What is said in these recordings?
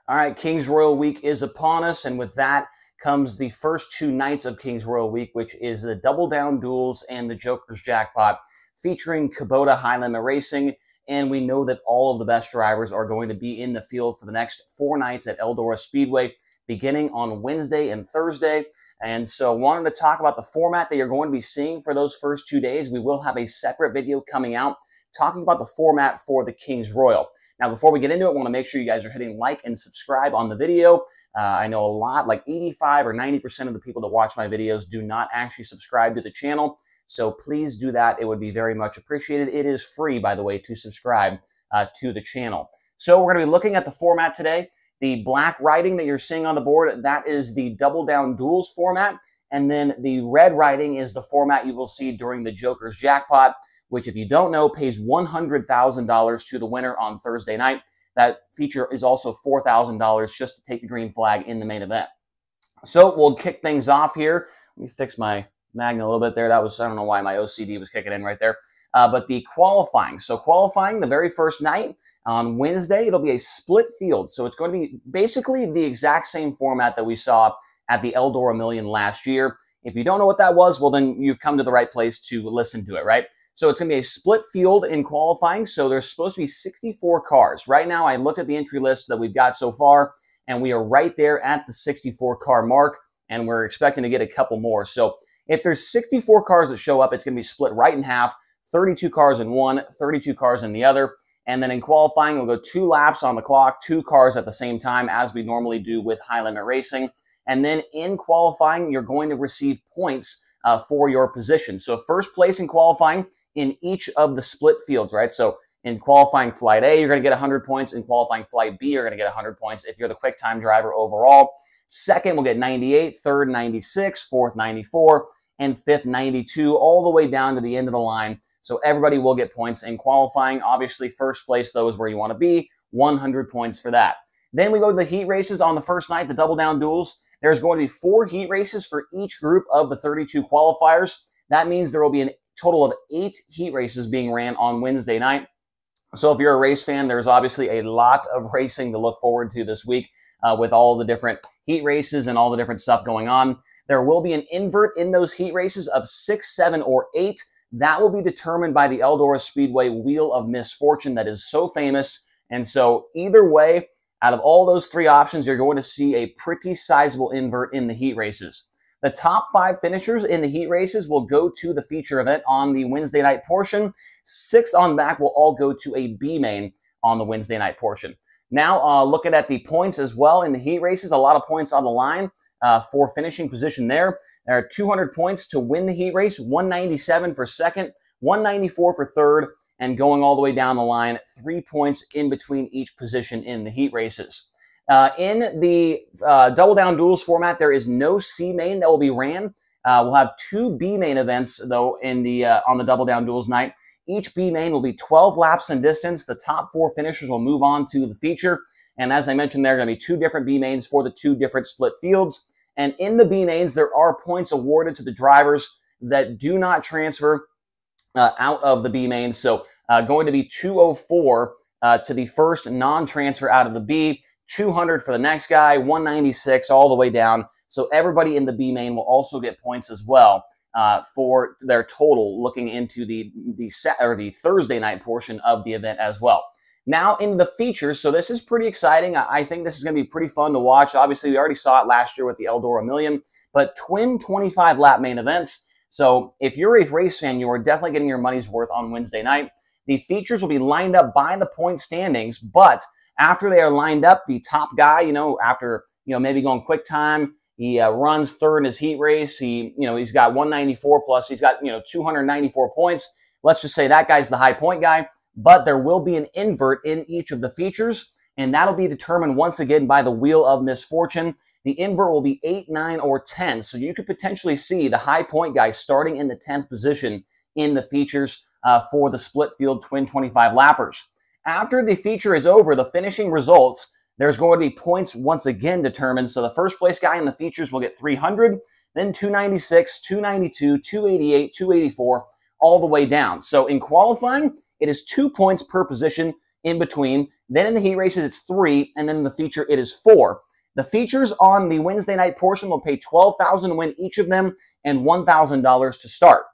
All right, Kings Royal Week is upon us, and with that comes the first two nights of Kings Royal Week, which is the Double Down Duels and the Joker's Jackpot, featuring Kubota High Limit Racing. And we know that all of the best drivers are going to be in the field for the next 4 nights at Eldora Speedway, beginning on Wednesday and Thursday. And so wanted to talk about the format that you're going to be seeing for those first 2 days. We will have a separate video coming out talking about the format for the Kings Royal. Now, before we get into it, I want to make sure you guys are hitting like and subscribe on the video. I know a lot, like 85 or 90% of the people that watch my videos do not actually subscribe to the channel. So please do that. It would be very much appreciated. It is free, by the way, to subscribe to the channel. So we're going to be looking at the format today. The black writing that you're seeing on the board, that is the Double Down Duels format. And then the red writing is the format you will see during the Joker's Jackpot, which, if you don't know, pays $100,000 to the winner on Thursday night. That feature is also $4,000 just to take the green flag in the main event. So we'll kick things off here. Let me fix my magnet a little bit there. That was, I don't know why my OCD was kicking in right there. But the qualifying. So qualifying the very first night on Wednesday, it'll be a split field. So it's going to be basically the exact same format that we saw at the Eldora Million last year. If you don't know what that was, well, then you've come to the right place to listen to it, right? So it's going to be a split field in qualifying. So there's supposed to be 64 cars. Right now, I looked at the entry list that we've got so far, and we are right there at the 64 car mark, and we're expecting to get a couple more. So if there's 64 cars that show up, it's going to be split right in half, 32 cars in one, 32 cars in the other. And then in qualifying, we'll go 2 laps on the clock, 2 cars at the same time, as we normally do with high limit racing. And then in qualifying, you're going to receive points for your position. So first place in qualifying in each of the split fields, right? So in qualifying flight A, you're going to get 100 points. In qualifying flight B, you're going to get 100 points if you're the quick time driver overall. Second, we'll get 98, third, 96, fourth, 94, and fifth, 92, all the way down to the end of the line. So everybody will get points in qualifying. Obviously, first place, though, is where you want to be, 100 points for that. Then we go to the heat races on the first night, the Double Down Duels. There's going to be 4 heat races for each group of the 32 qualifiers. That means there will be a total of 8 heat races being ran on Wednesday night. So if you're a race fan, there's obviously a lot of racing to look forward to this week with all the different heat races and all the different stuff going on. There will be an invert in those heat races of 6, 7, or 8. That will be determined by the Eldora Speedway Wheel of Misfortune that is so famous. And so either way, out of all those 3 options, you're going to see a pretty sizable invert in the heat races. The top 5 finishers in the heat races will go to the feature event on the Wednesday night portion. 6 on back will all go to a B main on the Wednesday night portion. Now, looking at the points as well in the heat races, a lot of points on the line for finishing position there. There are 200 points to win the heat race, 197 for second, 194 for third, and going all the way down the line, 3 points in between each position in the heat races. In the Double Down Duels format, there is no C main that will be ran. We'll have 2 B main events, though, in the on the Double Down Duels night. Each B main will be 12 laps in distance. The top 4 finishers will move on to the feature. And as I mentioned, there are going to be 2 different B mains for the 2 different split fields. And in the B mains, there are points awarded to the drivers that do not transfer out of the B mains. So going to be 204 to the first non-transfer out of the B, 200 for the next guy, 196 all the way down. So everybody in the B main will also get points as well for their total looking into the Thursday night portion of the event as well. Now into the features. So this is pretty exciting. I think this is going to be pretty fun to watch. Obviously, we already saw it last year with the Eldora Million, but twin 25-lap main events. So if you're a race fan, you are definitely getting your money's worth on Wednesday night. The features will be lined up by the point standings, but after they are lined up, the top guy, after, maybe going quick time, he runs third in his heat race. He's got 194 plus. He's got, 294 points. Let's just say that guy's the high point guy, but there will be an invert in each of the features, and that'll be determined once again by the Wheel of Misfortune. The invert will be 8, 9, or 10. So you could potentially see the high point guy starting in the 10th position in the features for the split field twin 25 lappers. After the feature is over, the finishing results, there's going to be points once again determined. So the first place guy in the features will get 300, then 296, 292, 288, 284, all the way down. So in qualifying, it is 2 points per position. in between. Then in the heat races, it's 3, and then in the feature, it is 4. The features on the Wednesday night portion will pay $12,000 to win each of them and $1,000 to start.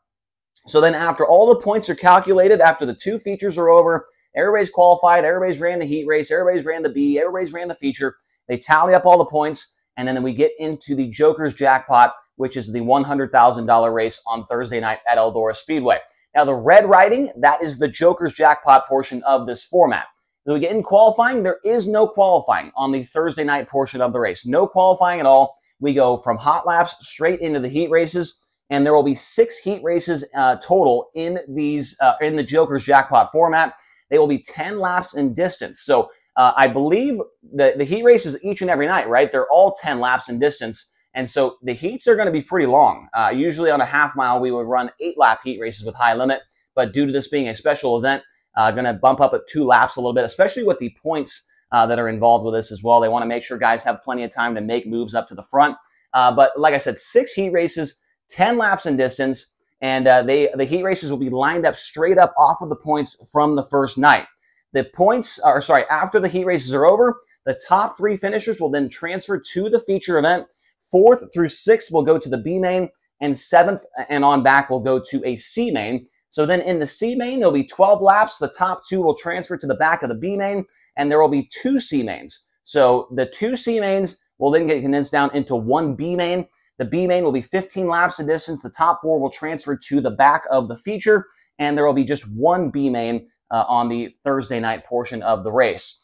So then after all the points are calculated, after the 2 features are over, everybody's qualified, everybody's ran the heat race, everybody's ran the B, everybody's ran the feature. They tally up all the points, and then we get into the Joker's Jackpot, which is the $100,000 race on Thursday night at Eldora Speedway. Now, the red writing, that is the Joker's Jackpot portion of this format. When we get in qualifying, there is no qualifying on the Thursday night portion of the race. No qualifying at all. We go from hot laps straight into the heat races, and there will be 6 heat races total in these in the Joker's Jackpot format. They will be 10 laps in distance. So I believe the heat races each and every night, right? They're all 10 laps in distance. And so the heats are going to be pretty long. Usually on a half mile, we would run 8-lap heat races with high limit. But due to this being a special event, going to bump up at 2 laps a little bit, especially with the points that are involved with this as well. They want to make sure guys have plenty of time to make moves up to the front. But like I said, 6 heat races, 10 laps in distance, and the heat races will be lined up straight up off of the points from the first night. The points are, after the heat races are over, the top 3 finishers will then transfer to the feature event. 4th through 6th will go to the B main, and 7th and on back will go to a C main. So then in the C main, there'll be 12 laps. The top 2 will transfer to the back of the B main, and there will be 2 C mains. So the 2 C mains will then get condensed down into 1 B main. The B main will be 15 laps in distance. The top 4 will transfer to the back of the feature, and there will be just 1 B main on the Thursday night portion of the race.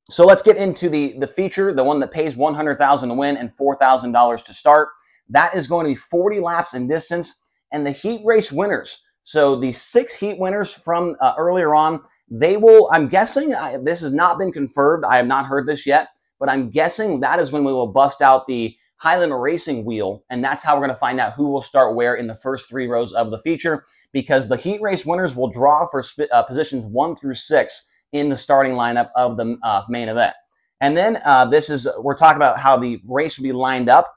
So let's get into the feature, the one that pays $100,000 to win and $4,000 to start. That is going to be 40 laps in distance, and the heat race winners. So the 6 heat winners from earlier on, they will, I'm guessing, this has not been confirmed. I have not heard this yet, but I'm guessing that is when we will bust out the high limit racing wheel, and that's how we're going to find out who will start where in the first 3 rows of the feature, because the heat race winners will draw for positions 1 through 6 in the starting lineup of the main event. And then we're talking about how the race will be lined up.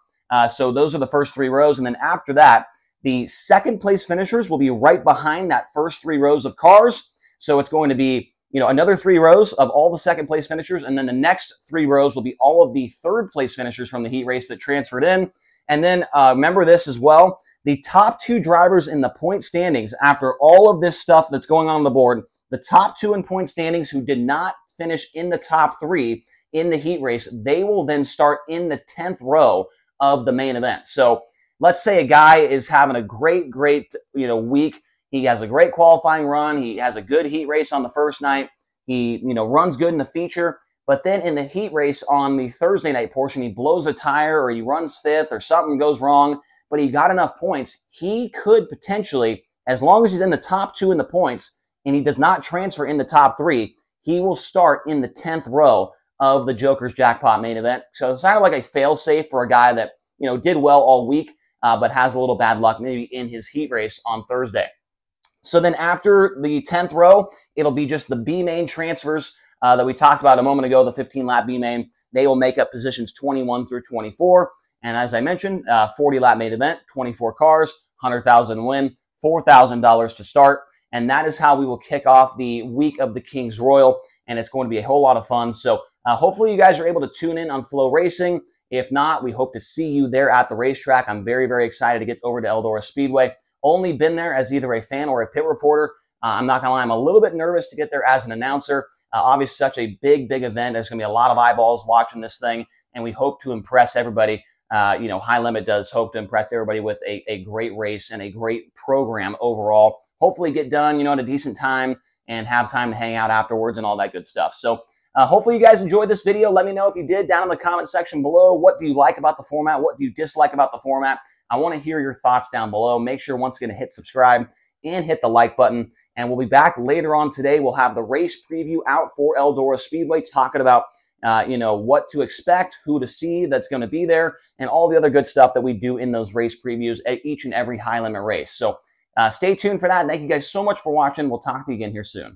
So those are the first 3 rows, and then after that, the second place finishers will be right behind that first 3 rows of cars. So it's going to be, another 3 rows of all the second place finishers, and then the next 3 rows will be all of the third place finishers from the heat race that transferred in. And then remember this as well, the top 2 drivers in the point standings, after all of this stuff that's going on the board, the top 2 in point standings who did not finish in the top 3 in the heat race, they will then start in the 10th row of the main event. So let's say a guy is having a great, week. He has a great qualifying run. He has a good heat race on the first night. He, runs good in the feature. But then in the heat race on the Thursday night portion, he blows a tire or he runs 5th or something goes wrong, but he got enough points. He could potentially, as long as he's in the top 2 in the points and he does not transfer in the top 3, he will start in the 10th row of the Joker's Jackpot main event. So it's kind of like a fail-safe for a guy that, did well all week, but has a little bad luck maybe in his heat race on Thursday. So then after the 10th row, it'll be just the B main transfers that we talked about a moment ago, the 15-lap B main. They will make up positions 21 through 24. And as I mentioned, 40-lap main event, 24 cars, $100,000 win, $4,000 to start. And that is how we will kick off the week of the King's Royal. And it's going to be a whole lot of fun. So hopefully you guys are able to tune in on Flow Racing. If not, we hope to see you there at the racetrack. I'm very, very excited to get over to Eldora Speedway. Only been there as either a fan or a pit reporter. I'm not going to lie, I'm a little bit nervous to get there as an announcer. Obviously, such a big event. There's going to be a lot of eyeballs watching this thing, and we hope to impress everybody. High Limit does hope to impress everybody with a great race and a great program overall. Hopefully get done, at a decent time and have time to hang out afterwards and all that good stuff. So hopefully you guys enjoyed this video. Let me know if you did down in the comment section below. What do you like about the format? What do you dislike about the format? I want to hear your thoughts down below. Make sure once again to hit subscribe and hit the like button. And we'll be back later on today. We'll have the race preview out for Eldora Speedway, talking about what to expect, who to see that's going to be there, and all the other good stuff that we do in those race previews at each and every high limit race. So stay tuned for that. And thank you guys so much for watching. We'll talk to you again here soon.